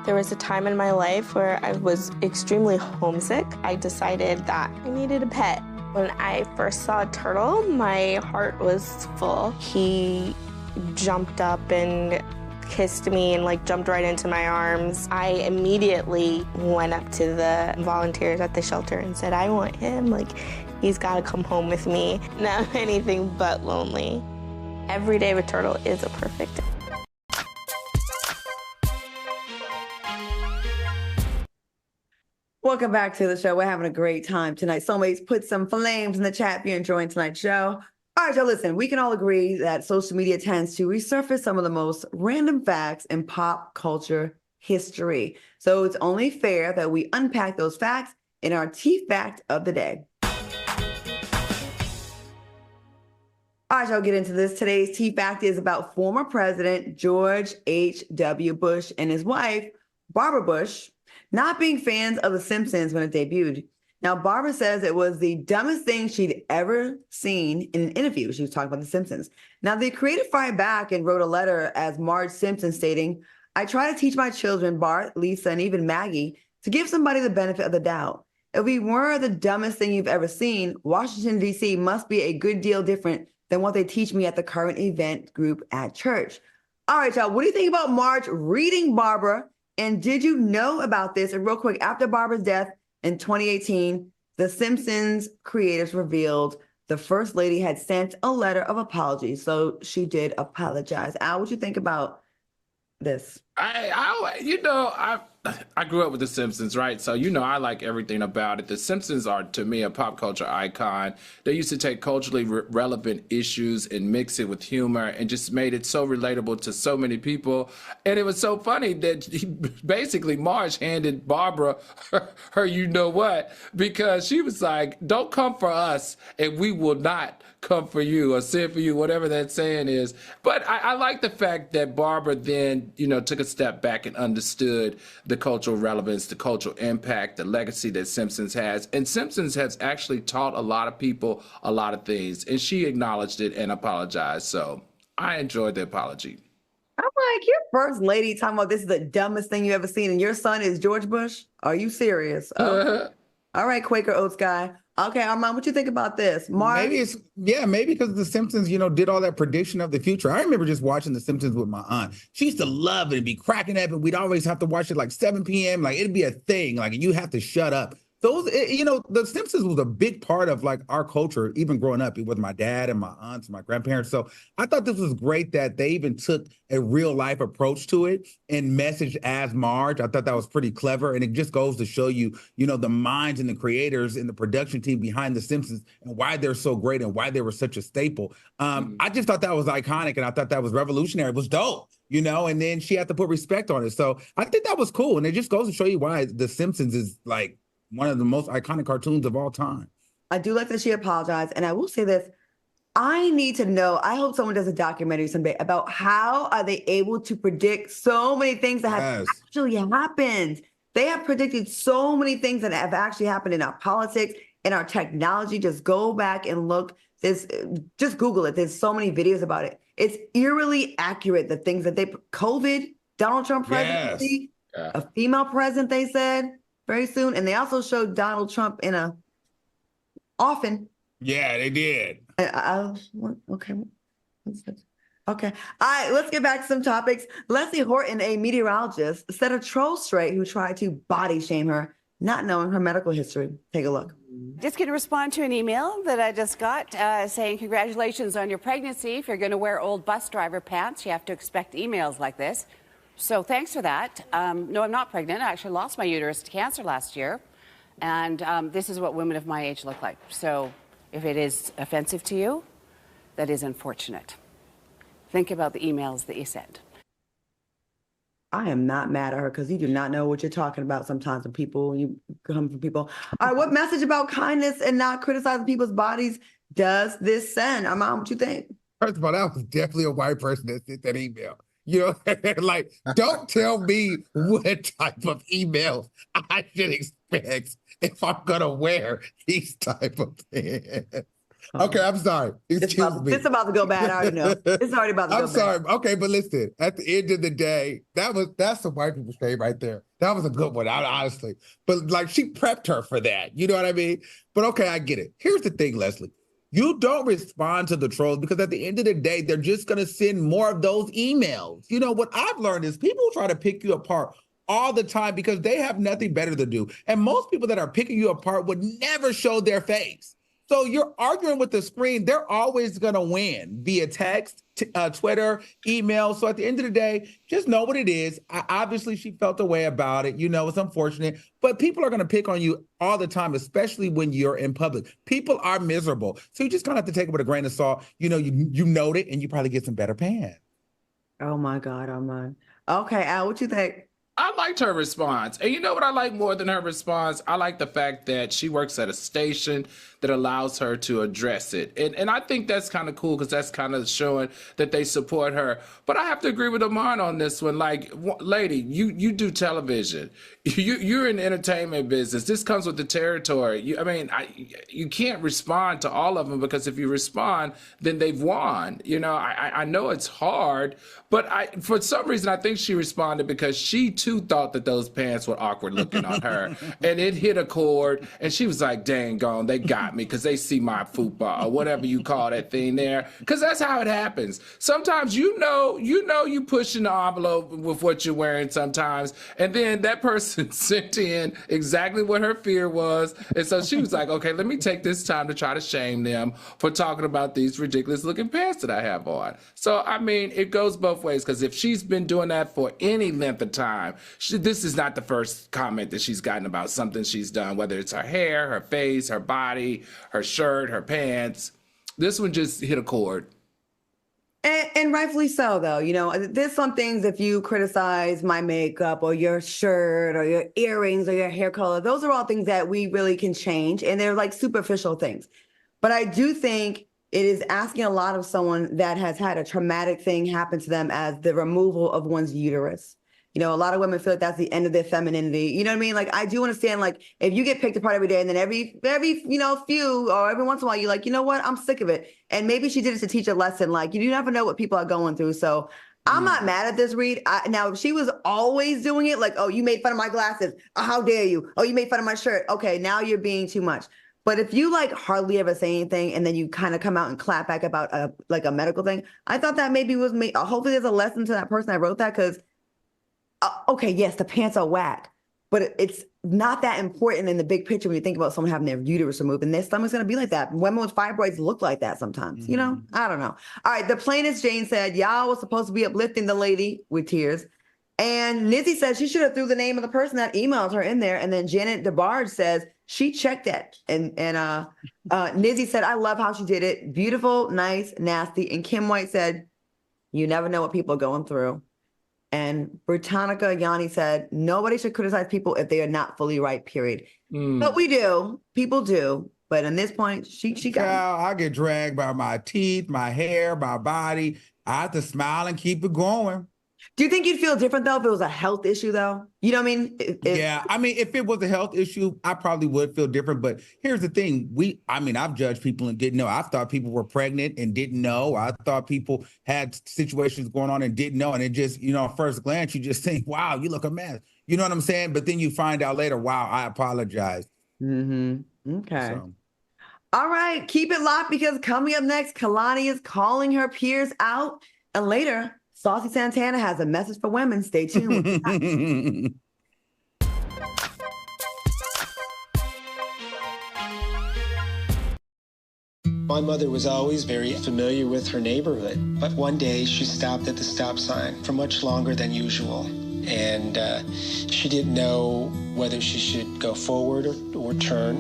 There was a time in my life where I was extremely homesick. I decided that I needed a pet. When I first saw a turtle, my heart was full. He jumped up and kissed me and jumped right into my arms. I immediately went up to the volunteers at the shelter and said, I want him. He's got to come home with me. Now I'm anything but lonely. Every day with turtle is a perfect day. Welcome back to the show. We're having a great time tonight. Soulmates, put some flames in the chat if you're enjoying tonight's show. All right, y'all, listen, we can all agree that social media tends to resurface some of the most random facts in pop culture history. So it's only fair that we unpack those facts in our Tea Fact of the day. All right, y'all, get into this. Today's Tea Fact is about former President George H.W. Bush and his wife, Barbara Bush, not being fans of The Simpsons when it debuted. Now, Barbara says it was the dumbest thing she'd ever seen in an interview. She was talking about The Simpsons. Now, the creator fired back and wrote a letter as Marge Simpson stating, "I try to teach my children, Bart, Lisa, and even Maggie, to give somebody the benefit of the doubt. If we were the dumbest thing you've ever seen, Washington, D.C. must be a good deal different than what they teach me at the current event group at church." All right, y'all, what do you think about Marge reading Barbara? And did you know about this? And real quick, after Barbara's death in 2018, The Simpsons creators revealed the First Lady had sent a letter of apology. So she did apologize. Al, what you think about this? I grew up with The Simpsons, right? So, I like everything about it. The Simpsons are, to me, a pop culture icon. They used to take culturally relevant issues and mix it with humor and just made it so relatable to so many people. And it was so funny that basically Marge handed Barbara her you know what, because she was like, "Don't come for us and we will not come for you," or "send for you," whatever that saying is. But I like the fact that Barbara then, took a step back and understood the cultural relevance, the cultural impact, the legacy that Simpsons has. And Simpsons has actually taught a lot of people a lot of things. And she acknowledged it and apologized. So I enjoyed the apology. I'm like, your First Lady talking about this is the dumbest thing you ever seen, and your son is George Bush? Are you serious? Okay. All right, Quaker Oats guy. Okay, Armand, what you think about this? Mark? Maybe because The Simpsons, did all that prediction of the future. I remember just watching The Simpsons with my aunt. She used to love it and be cracking up, and we'd always have to watch it like 7 p.m. Like, it'd be a thing. Like, you have to shut up. The Simpsons was a big part of like our culture, even growing up with my dad and my aunts and my grandparents. So I thought this was great that they even took a real life approach to it and messaged as Marge. I thought that was pretty clever. And it just goes to show you, the minds and the creators and the production team behind The Simpsons and why they're so great and why they were such a staple. I just thought that was iconic and I thought that was revolutionary. It was dope. And then she had to put respect on it. So I think that was cool. And it just goes to show you why The Simpsons is like one of the most iconic cartoons of all time. I do like that she apologized. And I will say this. I need to know, I hope someone does a documentary someday about how are they able to predict so many things that have actually happened. They have predicted so many things that have actually happened in our politics, in our technology. Just go back and look. Just Google it. There's so many videos about it. It's eerily accurate, the things that COVID, Donald Trump presidency, a female president, they said. Very soon. And they also showed Donald Trump in a often. Yeah, they did. Okay. Okay. All right, let's get back to some topics. Leslie Horton, a meteorologist, set a troll straight who tried to body shame her, not knowing her medical history. Take a look. Just going to respond to an email that I just got saying congratulations on your pregnancy. If you're going to wear old bus driver pants, you have to expect emails like this. So thanks for that. No, I'm not pregnant. I actually lost my uterus to cancer last year. And this is what women of my age look like. So if it is offensive to you, that is unfortunate. Think about the emails that you send. I am not mad at her because you do not know what you're talking about sometimes when you come from people. All right, what message about kindness and not criticizing people's bodies does this send? Mom, what you think? First of all, that was definitely a white person that sent that email. Like, don't tell me what type of emails I should expect if I'm going to wear these type of things. Okay, I'm sorry. Excuse me. It's about to go bad. I already know. It's already about to go bad. I'm sorry. Okay, but listen, at the end of the day, that's some white people shame right there. That was a good one, honestly. But like, she prepped her for that. You know what I mean? But okay, I get it. Here's the thing, Leslie. You don't respond to the trolls because at the end of the day, they're just going to send more of those emails. What I've learned is people try to pick you apart all the time because they have nothing better to do. And most people that are picking you apart would never show their face. So you're arguing with the screen. They're always going to win via text, Twitter, email. So at the end of the day, just know what it is. Obviously, she felt a way about it. It's unfortunate. But people are going to pick on you all the time, especially when you're in public. People are miserable. So you just kind of have to take it with a grain of salt. You note it and you probably get some better pants. Oh, my God. Oh, my. Okay, Al, what you think? I liked her response. And you know what I like more than her response? I like the fact that she works at a station that allows her to address it. And I think that's kind of cool because that's kind of showing that they support her. But I have to agree with Amon on this one. Like, lady, you do television. You're in the entertainment business. This comes with the territory. You can't respond to all of them because if you respond, then they've won. You know, I know it's hard, but for some reason, I think she responded because she too thought that those pants were awkward looking on her. And it hit a chord and she was like, dang gone, they got me because they see my fupa or whatever you call that thing there. Because that's how it happens. Sometimes you pushing the envelope with what you're wearing sometimes. And then that person sent in exactly what her fear was. And so she was like, okay, let me take this time to try to shame them for talking about these ridiculous looking pants that I have on. So, I mean, it goes both ways because if she's been doing that for any length of time, this is not the first comment that she's gotten about something she's done, whether it's her hair, her face, her body, her shirt, her pants. This one just hit a chord. And rightfully so, though. You know, there's some things if you criticize my makeup or your shirt or your earrings or your hair color, those are all things that we really can change. And they're like superficial things. But I do think it is asking a lot of someone that has had a traumatic thing happen to them as the removal of one's uterus. You know, a lot of women feel like that's the end of their femininity. You know what I mean? Like, I do understand, like, if you get picked apart every day and then every few or every once in a while, you're like, you know what? I'm sick of it. And maybe she did it to teach a lesson. Like, you never know what people are going through. So I'm not mad at this, Reed. Now, if she was always doing it, like, oh, you made fun of my glasses. Oh, how dare you? Oh, you made fun of my shirt. Okay, now you're being too much. But if you like hardly ever say anything and then you kind of come out and clap back about a medical thing, I thought that maybe was me. Hopefully there's a lesson to that person that wrote that because okay, yes, the pants are whack, but it's not that important in the big picture when you think about someone having their uterus removed and their stomach's going to be like that. Women with fibroids look like that sometimes, you know? I don't know. All right, the plainest Jane said, y'all was supposed to be uplifting the lady with tears. And Nizzy said she should have threw the name of the person that emailed her in there. And then Janet DeBarge says she checked that. And Nizzy said, I love how she did it. Beautiful, nice, nasty. And Kim White said, you never know what people are going through. And Britannica Yanni said, nobody should criticize people if they are not fully right, period. But we do. People do. But in this point, she got I get dragged by my teeth, my hair, my body. I have to smile and keep it going. Do you think you'd feel different, though, if it was a health issue, though? You know what I mean? Yeah. I mean, if it was a health issue, I probably would feel different. But here's the thing. I've judged people and didn't know. I thought people were pregnant and didn't know. I thought people had situations going on and didn't know. And it just, at first glance, you just think, wow, you look a mess. You know what I'm saying? But then you find out later, wow, I apologize. Mm-hmm. Okay. So. All right. Keep it locked because coming up next, Kehlani is calling her peers out. And later, Saucy Santana has a message for women. Stay tuned. My mother was always very familiar with her neighborhood, but one day she stopped at the stop sign for much longer than usual. And she didn't know whether she should go forward or turn,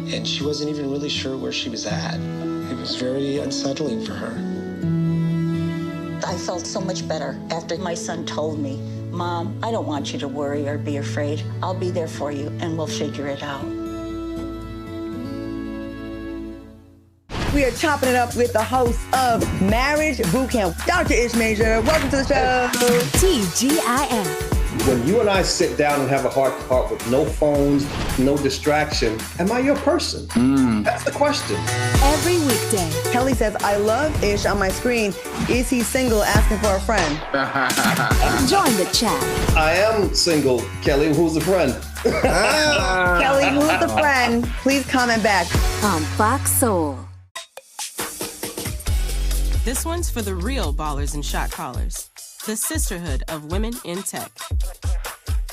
and she wasn't even really sure where she was at. It was very unsettling for her. I felt so much better after my son told me, Mom, I don't want you to worry or be afraid. I'll be there for you and we'll figure it out. We are chopping it up with the host of Marriage Bootcamp, Dr. Ish Major. Welcome to the show. TGIF. When you and I sit down and have a heart-to-heart with no phones, no distraction, am I your person? That's the question. Every weekday. Kelly says, I love Ish on my screen. Is he single? Asking for a friend. Join the chat. I am single, Kelly. Who's the friend? Kelly, who's the friend? Please comment back. On Fox Soul. This one's for the real ballers and shot callers. The sisterhood of women in tech.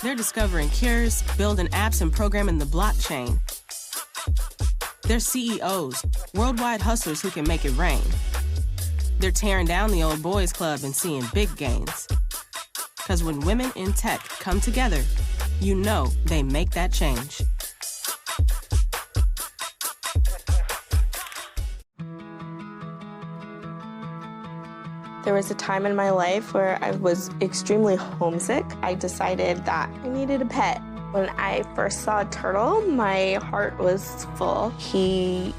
They're discovering cures, building apps, and programming the blockchain. They're CEOs, worldwide hustlers who can make it rain. They're tearing down the old boys club and seeing big gains. Because when women in tech come together, you know they make that change. There was a time in my life where I was extremely homesick. I decided that I needed a pet. When I first saw a turtle, my heart was full. He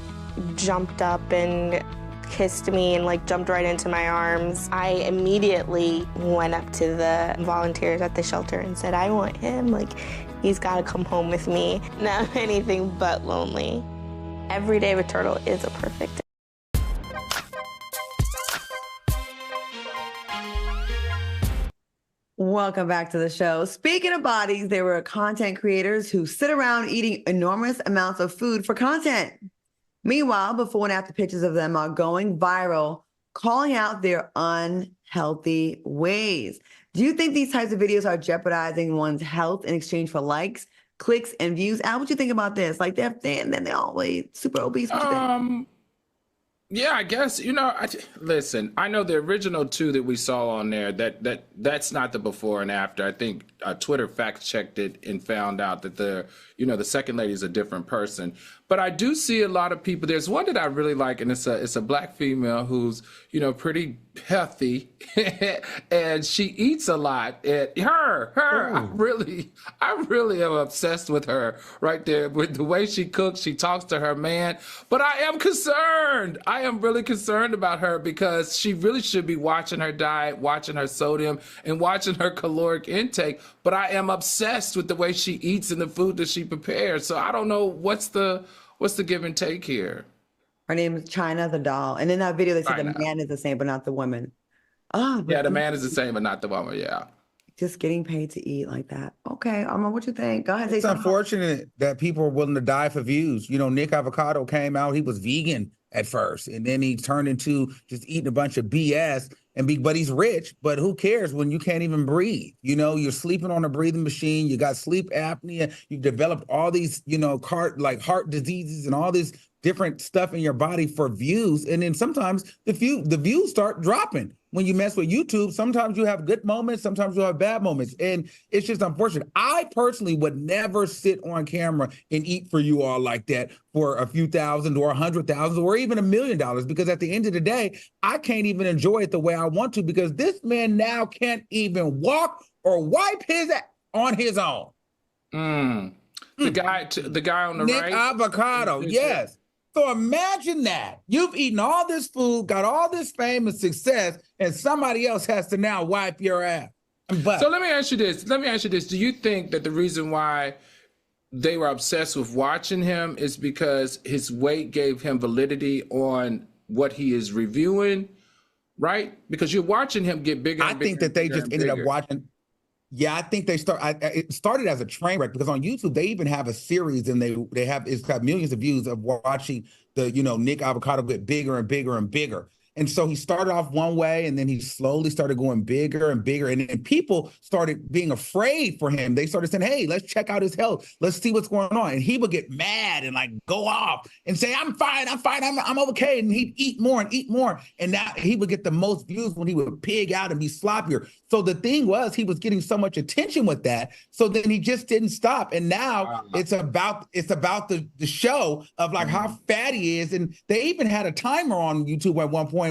jumped up and kissed me and like jumped right into my arms. I immediately went up to the volunteers at the shelter and said, I want him. Like, he's got to come home with me. Now I'm anything but lonely. Every day with turtle is a perfect day. Welcome back to the show. Speaking of bodies, there were content creators who sit around eating enormous amounts of food for content. Meanwhile, before and after pictures of them are going viral, calling out their unhealthy ways. Do you think these types of videos are jeopardizing one's health in exchange for likes, clicks, and views? Al, what you think about this? Like they're thin, then they're always super obese. What you think? Yeah, I guess, listen, I know the original two that we saw on there, that's not the before and after. I think Twitter fact checked it and found out that the second lady is a different person. But I do see a lot of people. There's one that I really like, and it's a black female who's, pretty healthy and she eats a lot. And I really am obsessed with her right there, with the way she cooks. She talks to her man. But I am concerned. I am really concerned about her because she really should be watching her diet, watching her sodium, and watching her caloric intake. But I am obsessed with the way she eats and the food that she prepares. So I don't know what's the give and take here. Her name is China the doll. And in that video, they said the man is the same, but not the woman. Oh, yeah, the man is the same, but not the woman. Yeah. Just getting paid to eat like that. Okay, Alma, what you think? Go ahead. It's unfortunate that people are willing to die for views. Nick Avocado came out, he was vegan at first, and then he turned into just eating a bunch of BS. But he's rich, but who cares when you can't even breathe? You're sleeping on a breathing machine, you got sleep apnea, you've developed all these, heart diseases and all this different stuff in your body for views. And then sometimes the views start dropping. When you mess with YouTube, sometimes you have good moments, sometimes you have bad moments. And it's just unfortunate. I personally would never sit on camera and eat for you all like that for a few thousand or $100,000 or even $1 million, because at the end of the day, I can't even enjoy it the way I want to, because this man now can't even walk or wipe his ass on his own. The guy on the Nick right. Avocado, yes. So imagine that. You've eaten all this food, got all this fame and success, and somebody else has to now wipe your ass. So let me ask you this. Do you think that the reason why they were obsessed with watching him is because his weight gave him validity on what he is reviewing, right? Because you're watching him get bigger and bigger. I think that they just ended up watching. Yeah, I think it started as a train wreck, because on YouTube they even have a series, and it's got millions of views of watching the Nick Avocado get bigger and bigger and bigger. And so he started off one way, and then he slowly started going bigger and bigger. And then people started being afraid for him. They started saying, hey, let's check out his health. Let's see what's going on. And he would get mad and go off and say, I'm fine, I'm okay. And he'd eat more and eat more. And now he would get the most views when he would pig out and be sloppier. So the thing was, he was getting so much attention with that. So then he just didn't stop. And now it's about the show of how fat he is. And they even had a timer on YouTube at one point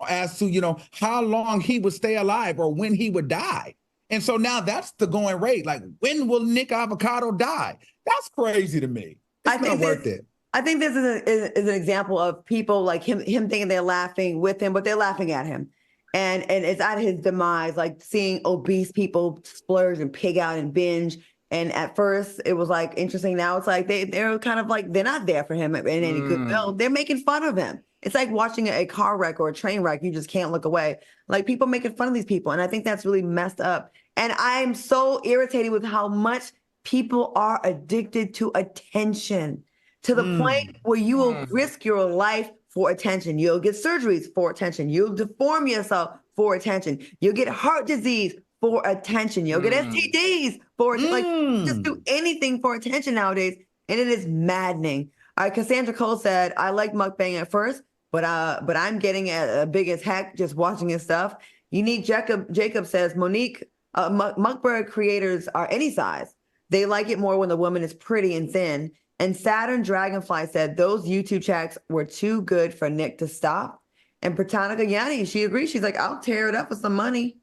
as to, how long he would stay alive or when he would die. And so now that's the going rate. When will Nick Avocado die? That's crazy to me. It's not worth it. I think this is an example of people like him thinking they're laughing with him, but they're laughing at him. And it's at his demise, seeing obese people splurge and pig out and binge. And at first it was interesting. Now it's they're kind of they're not there for him in any good build. They're making fun of him. It's like watching a car wreck or a train wreck. You just can't look away. People making fun of these people. And I think that's really messed up. And I'm so irritated with how much people are addicted to attention, to the point where you will risk your life for attention. You'll get surgeries for attention. You'll deform yourself for attention. You'll get heart disease for attention. You'll get STDs for just do anything for attention nowadays. And it is maddening. All right, Cassandra Cole said, I like mukbang at first, but I'm getting big as heck just watching his stuff. Unique Jacob says, Monique, mukbang creators are any size. They like it more when the woman is pretty and thin. And Saturn Dragonfly said, those YouTube checks were too good for Nick to stop. And Britannica Yanni, she agrees. She's like, I'll tear it up for some money.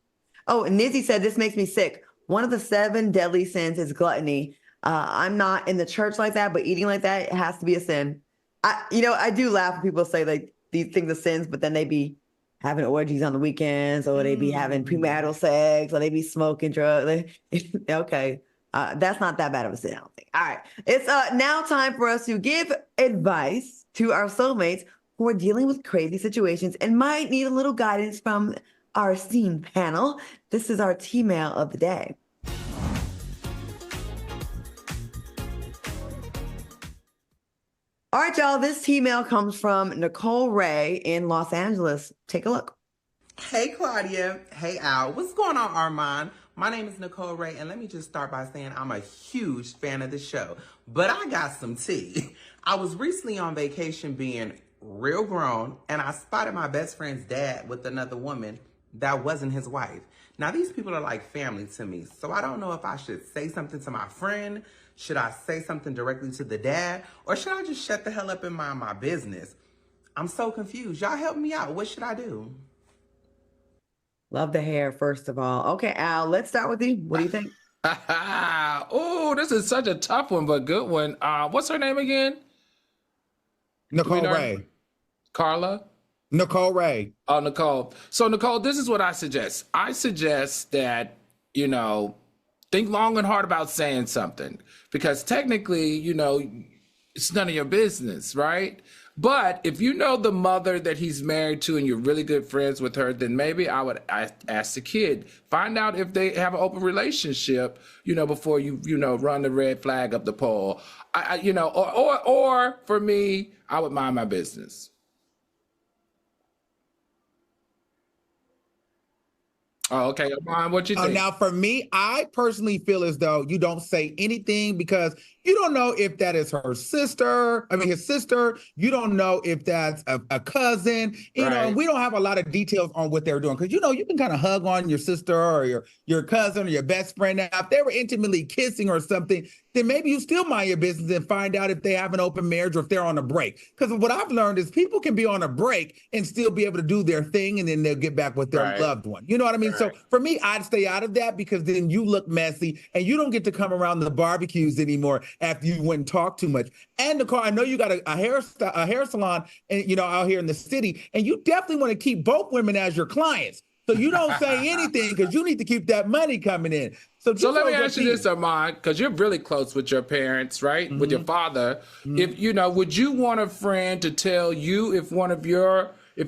Oh, and Nizzy said, this makes me sick. One of the 7 deadly sins is gluttony. I'm not in the church like that, but eating like that, it has to be a sin. I do laugh when people say like these things are sins, but then they be having orgies on the weekends, or they be having premarital sex, or they be smoking drugs. Okay. That's not that bad of a sin, I don't think. All right. It's now time for us to give advice to our soulmates who are dealing with crazy situations and might need a little guidance from our esteemed panel. This is our T-mail of the day. All right, y'all. This T-mail comes from Nicole Ray in Los Angeles. Take a look. Hey, Claudia. Hey, Al. What's going on, Armand? My name is Nicole Ray, and let me just start by saying I'm a huge fan of the show. But I got some tea. I was recently on vacation being real grown, and I spotted my best friend's dad with another woman that wasn't his wife. Now, these people are like family to me, so I don't know if I should say something to my friend. Should I say something directly to the dad? Or should I just shut the hell up and mind my business? I'm so confused. Y'all help me out. What should I do? Love the hair, first of all. Okay, Al, let's start with you. What do you think? Oh, this is such a tough one, but good one. What's her name again? Nicole Ray. Carla? Nicole Ray. Oh, Nicole. So, Nicole, this is what I suggest. I suggest that, think long and hard about saying something, because technically, it's none of your business, right? But if you know the mother that he's married to and you're really good friends with her, then maybe I would ask the kid, find out if they have an open relationship, before you run the red flag up the pole. Or for me, I would mind my business. Oh, okay. Mom, what you think? Now, for me, I personally feel as though you don't say anything because you don't know if that is his sister. You don't know if that's a cousin. And we don't have a lot of details on what they're doing because, you can kind of hug on your sister or your cousin or your best friend. Now, if they were intimately kissing or something, then maybe you still mind your business and find out if they have an open marriage or if they're on a break. Because what I've learned is people can be on a break and still be able to do their thing, and then they'll get back with their loved one. You know what I mean? So for me, I'd stay out of that because then you look messy and you don't get to come around the barbecues anymore after you went and talk too much. And Nicole, I know you got a hair salon, and out here in the city, and you definitely want to keep both women as your clients. So you don't say anything because you need to keep that money coming in. So let me ask you this, Armand, because you're really close with your parents, right? Mm-hmm. With your father. Mm-hmm. If would you want a friend to tell you if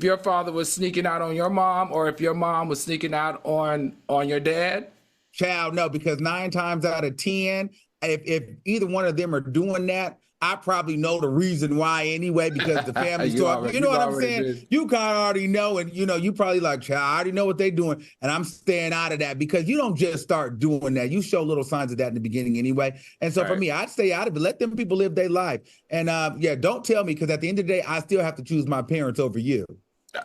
your father was sneaking out on your mom, or if your mom was sneaking out on your dad? Child, no, because 9 times out of 10, if either one of them are doing that, I probably know the reason why anyway, because the family's talking. You know what I'm saying? Did. You kind of already know, and you probably like, child, I already know what they're doing, and I'm staying out of that because you don't just start doing that. You show little signs of that in the beginning anyway. And so for me, I'd stay out of it. Let them people live their life. And don't tell me, because at the end of the day, I still have to choose my parents over you.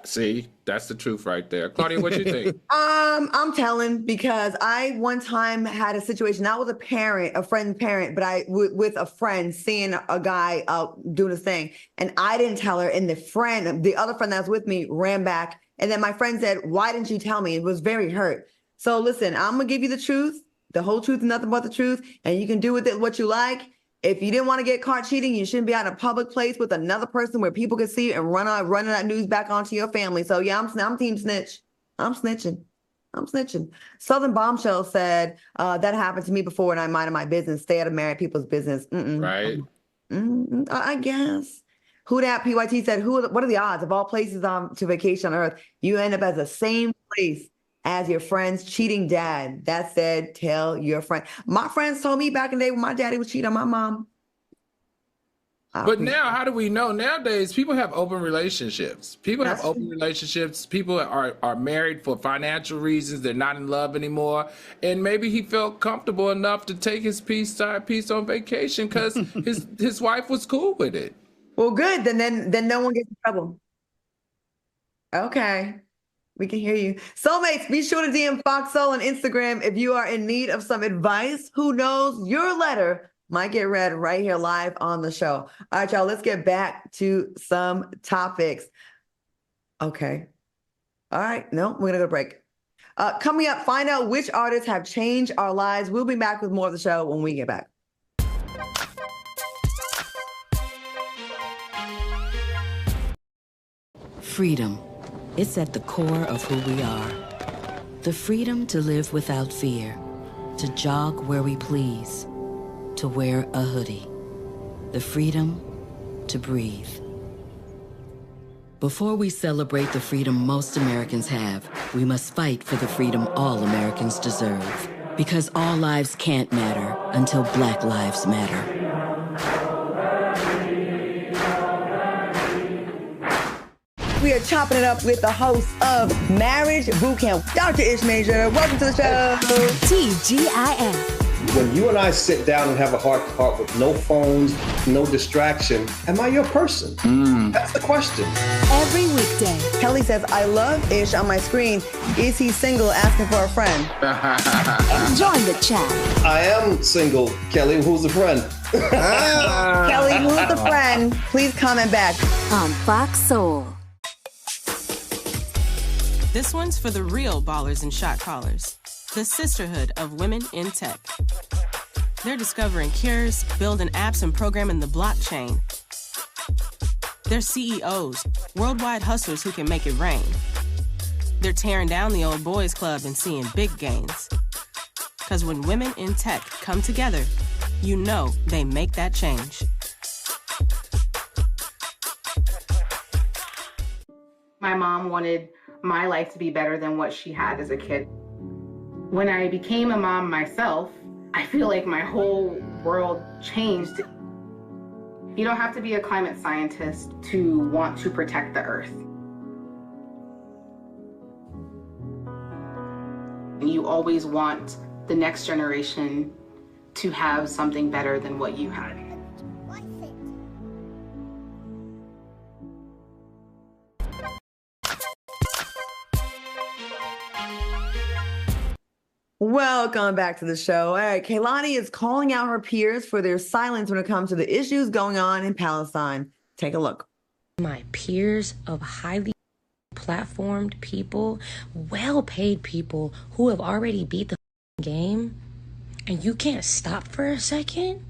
See, that's the truth right there. Claudia, what you think? I'm telling, because I one time had a situation, not with a friend's parent, but with a friend seeing a guy out doing his thing. And I didn't tell her. And the other friend that was with me ran back. And then my friend said, why didn't you tell me? It was very hurt. So listen, I'm going to give you the truth, the whole truth and nothing but the truth. And you can do with it what you like. If you didn't want to get caught cheating, you shouldn't be out in a public place with another person where people can see you and running that news back onto your family. So yeah, I'm team snitch. I'm snitching. Southern Bombshell said that happened to me before, and I minded my business. Stay out of married people's business. Right. I guess. Who that PYT said, what are the odds of all places to vacation on earth? You end up at the same place as your friend's cheating dad. That said, tell your friend. My friends told me back in the day when my daddy was cheating on my mom. But now, how do we know? Nowadays, people have open relationships. People are married for financial reasons. They're not in love anymore. And maybe he felt comfortable enough to take his piece on vacation because his wife was cool with it. Well, good. Then no one gets in trouble. Okay. We can hear you. Soulmates, be sure to DM Fox Soul on Instagram if you are in need of some advice. Who knows? Your letter might get read right here live on the show. All right, y'all, let's get back to some topics. Okay. All right. No, we're going to go to break. Coming up, find out which artists have changed our lives. We'll be back with more of the show when we get back. Freedom. It's at the core of who we are. The freedom to live without fear, to jog where we please, to wear a hoodie. The freedom to breathe. Before we celebrate the freedom most Americans have, we must fight for the freedom all Americans deserve. Because all lives can't matter until Black lives matter. We are chopping it up with the host of Marriage Bootcamp, Dr. Ish Major. Welcome to the show. TGIF. When you and I sit down and have a heart-to-heart with no phones, no distraction, am I your person? That's the question. Every weekday. Kelly says, I love Ish on my screen. Is he single, asking for a friend? Join the chat. I am single, Kelly. Who's a friend? Kelly, who's the friend? Please comment back. On Fox Soul. This one's for the real ballers and shot callers, the sisterhood of women in tech. They're discovering cures, building apps, and programming the blockchain. They're CEOs, worldwide hustlers who can make it rain. They're tearing down the old boys club and seeing big gains. Because when women in tech come together, you know they make that change. My mom wanted my life to be better than what she had as a kid. When I became a mom myself, I feel like my whole world changed. You don't have to be a climate scientist to want to protect the earth. You always want the next generation to have something better than what you had. Welcome back to the show. All right, Kehlani is calling out her peers for their silence when it comes to the issues going on in Palestine. Take a look. My peers of highly platformed people, well-paid people who have already beat the game, and you can't stop for a second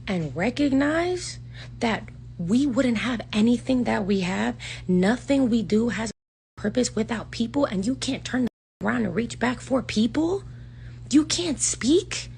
and recognize that we wouldn't have anything that we have. Nothing we do has a purpose without people, and you can't turn around and reach back for people. You can't speak.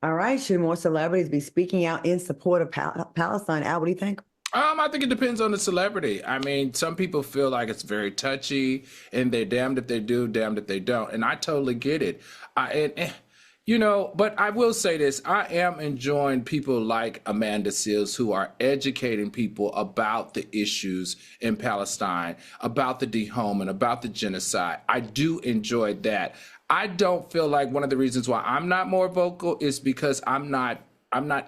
All right, should more celebrities be speaking out in support of Palestine? Al, what do you think? I think it depends on the celebrity. I mean, some people feel like it's very touchy and they're damned if they do, damned if they don't. And I totally get it. But I will say this. I am enjoying people like Amanda Seals who are educating people about the issues in Palestine, about the dehoming, about the genocide. I do enjoy that. I don't feel like one of the reasons why I'm not more vocal is because I'm not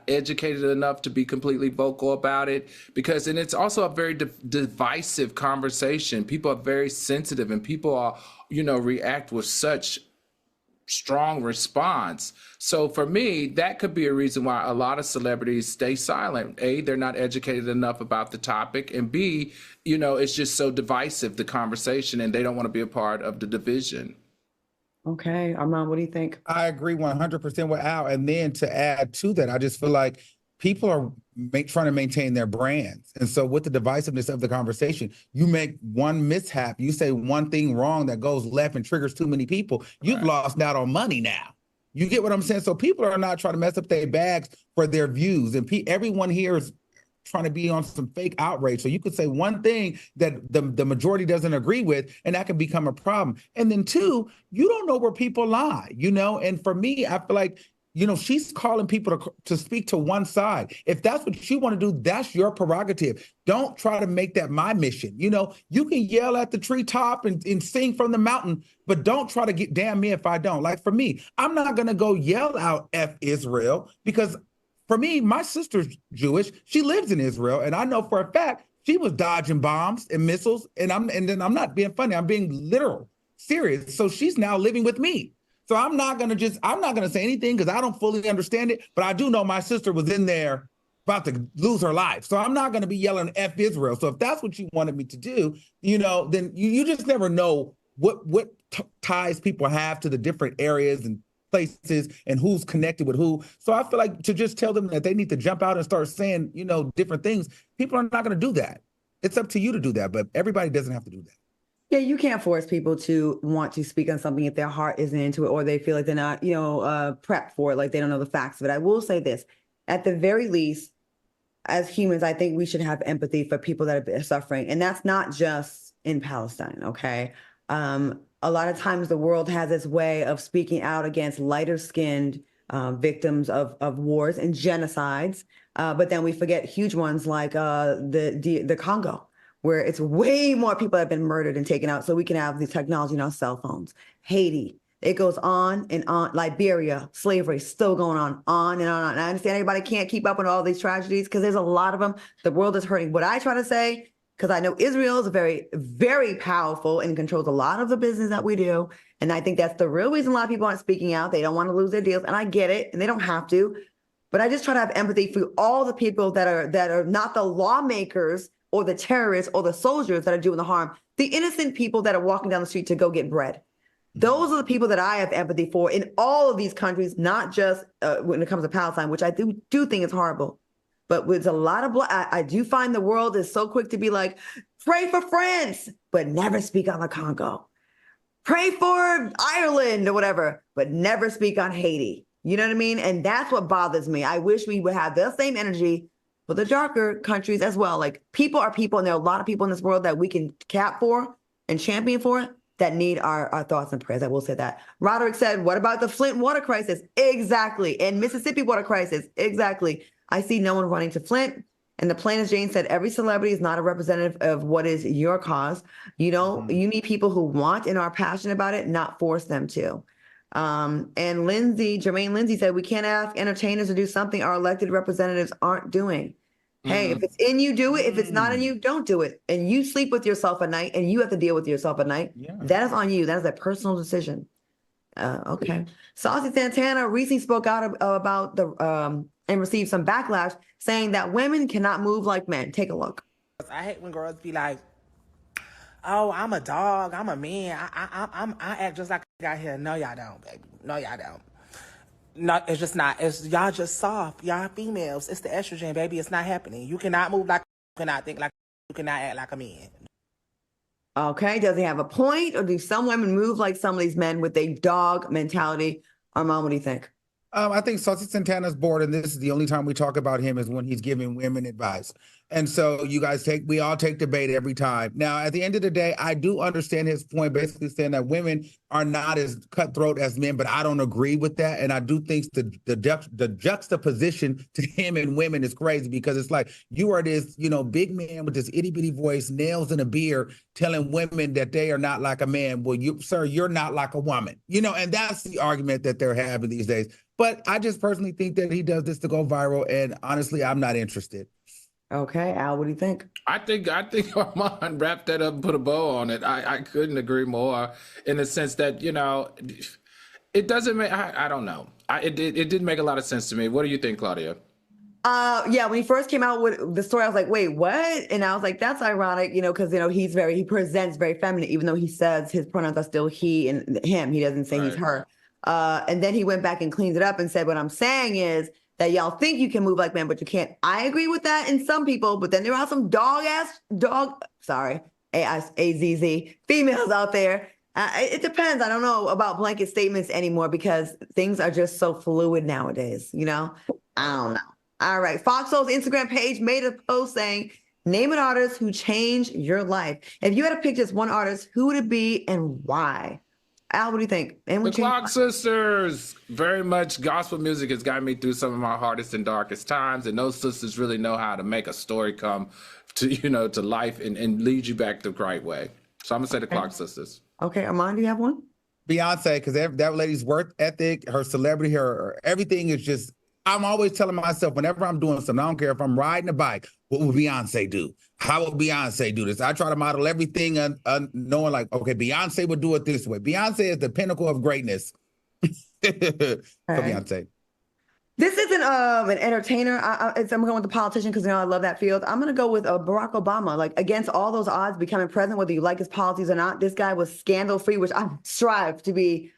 educated enough to be completely vocal about it, and it's also a very divisive conversation. People are very sensitive and people are, react with such strong response. So for me, that could be a reason why a lot of celebrities stay silent. A, they're not educated enough about the topic, and B, it's just so divisive, the conversation, and they don't want to be a part of the division. Okay, Armand, what do you think? I agree 100% with Al. And then to add to that, I just feel like people are trying to maintain their brands. And so with the divisiveness of the conversation, you make one mishap, you say one thing wrong that goes left and triggers too many people, you've lost out on money now. You get what I'm saying? So people are not trying to mess up their bags for their views. And everyone here is trying to be on some fake outrage. So you could say one thing that the majority doesn't agree with, and that can become a problem. And then two, you don't know where people lie, And for me, I feel like, she's calling people to speak to one side. If that's what you want to do, that's your prerogative. Don't try to make that my mission. You can yell at the treetop and sing from the mountain, but don't try to get damn me if I don't. Like for me, I'm not going to go yell out F Israel because for me, my sister's Jewish. She lives in Israel, and I know for a fact she was dodging bombs and missiles. And then I'm not being funny. I'm being literal, serious. So she's now living with me. So I'm not gonna say anything because I don't fully understand it. But I do know my sister was in there about to lose her life. So I'm not going to be yelling F Israel. So if that's what you wanted me to do, then you just never know what ties people have to the different areas and places and who's connected with who. So I feel like to just tell them that they need to jump out and start saying, different things, people are not going to do that. It's up to you to do that, but everybody doesn't have to do that. Yeah, you can't force people to want to speak on something if their heart isn't into it or they feel like they're not, prepped for it, like they don't know the facts of it. I will say this, at the very least, as humans, I think we should have empathy for people that are suffering. And that's not just in Palestine, okay? A lot of times the world has its way of speaking out against lighter skinned victims of wars and genocides. But then we forget huge ones like the Congo, where it's way more people have been murdered and taken out. So we can have the technology in our cell phones. Haiti, it goes on and on. Liberia, slavery, still going on and on and on. And I understand everybody can't keep up with all these tragedies because there's a lot of them. The world is hurting. What I try to say, because I know Israel is very, very powerful and controls a lot of the business that we do. And I think that's the real reason a lot of people aren't speaking out. They don't want to lose their deals. And I get it. And they don't have to. But I just try to have empathy for all the people that are not the lawmakers or the terrorists or the soldiers that are doing the harm. The innocent people that are walking down the street to go get bread. Those are the people that I have empathy for in all of these countries, not just when it comes to Palestine, which I do think is horrible. But with a lot of I do find the world is so quick to be like, pray for France, but never speak on the Congo. Pray for Ireland or whatever, but never speak on Haiti. You know what I mean? And that's what bothers me. I wish we would have the same energy for the darker countries as well. Like people are people, and there are a lot of people in this world that we can cap for and champion for that need our thoughts and prayers. I will say that. Roderick said, what about the Flint water crisis? Exactly. And Mississippi water crisis. Exactly. I see no one running to Flint. And the plain as Jane said, every celebrity is not a representative of what is your cause. You need people who want and are passionate about it, not force them to. And Jermaine Lindsay said, we can't ask entertainers to do something our elected representatives aren't doing. Hey, if it's in you, do it. If it's not in you, don't do it. And you sleep with yourself at night and you have to deal with yourself at night. Yeah. That is on you. That is a personal decision. Okay. Saucy Santana recently spoke out about and received some backlash saying that women cannot move like men. Take a look. I hate when girls be like, oh, I'm a dog. I'm a man. I act just like a guy here. No, y'all don't, baby. No, y'all don't. No, it's just not. It's y'all just soft. Y'all females. It's the estrogen, baby. It's not happening. You cannot move like, you cannot think like, you cannot act like a man. Okay. Does he have a point, or do some women move like some of these men with a dog mentality? Armand, what do you think? I think Saucy Santana's bored, and this is the only time we talk about him is when he's giving women advice. And so we all take debate every time. Now, at the end of the day, I do understand his point, basically saying that women are not as cutthroat as men, but I don't agree with that. And I do think the juxtaposition to him and women is crazy, because it's like you are this, big man with this itty bitty voice, nails and a beard, telling women that they are not like a man. Well, sir, you're not like a woman, and that's the argument that they're having these days. But I just personally think that he does this to go viral, and honestly, I'm not interested. Okay, Al, what do you think? I think Armand wrapped that up and put a bow on it. I couldn't agree more, in the sense that, it doesn't make, I don't know. It didn't make a lot of sense to me. What do you think, Claudia? Yeah, when he first came out with the story, I was like, wait, what? And I was like, that's ironic, because, he presents very feminine, even though he says his pronouns are still he and him. He doesn't say he's her. And then he went back and cleaned it up and said, what I'm saying is that y'all think you can move like men, but you can't. I agree with that in some people, but then there are some AZZ females out there. It depends. I don't know about blanket statements anymore, because things are just so fluid nowadays, I don't know. All right. Fox Soul's Instagram page made a post saying, name an artist who changed your life. If you had to pick just one artist, who would it be and why? Al, what do you think? The Clock Sisters. Very much gospel music has gotten me through some of my hardest and darkest times, and those sisters really know how to make a story come to to life and lead you back the right way. So I'm gonna say the Clock Sisters. Okay, Armand, do you have one? Beyonce, because that lady's work ethic, her celebrity, her everything is just. I'm always telling myself, whenever I'm doing something, I don't care if I'm riding a bike, what will Beyonce do? How will Beyonce do this? I try to model everything knowing like, okay, Beyonce would do it this way. Beyonce is the pinnacle of greatness. So Beyonce. This isn't an entertainer. I'm going with the politician because I love that field. I'm going to go with Barack Obama. Like against all those odds, becoming president, whether you like his policies or not, this guy was scandal free, which I strive to be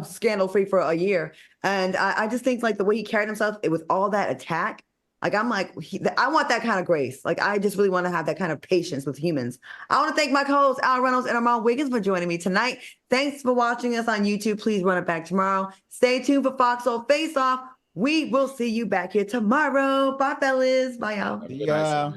scandal free for a year. And I just think like the way he carried himself, it was all that attack. Like I'm like, I want that kind of grace. Like I just really want to have that kind of patience with humans. I want to thank my co-hosts Al Reynolds and Amal Wiggins for joining me tonight. Thanks for watching us on YouTube. Please run it back tomorrow. Stay tuned for Fox Soul Face Off. We will see you back here tomorrow. Bye, fellas. Bye, y'all. Yeah.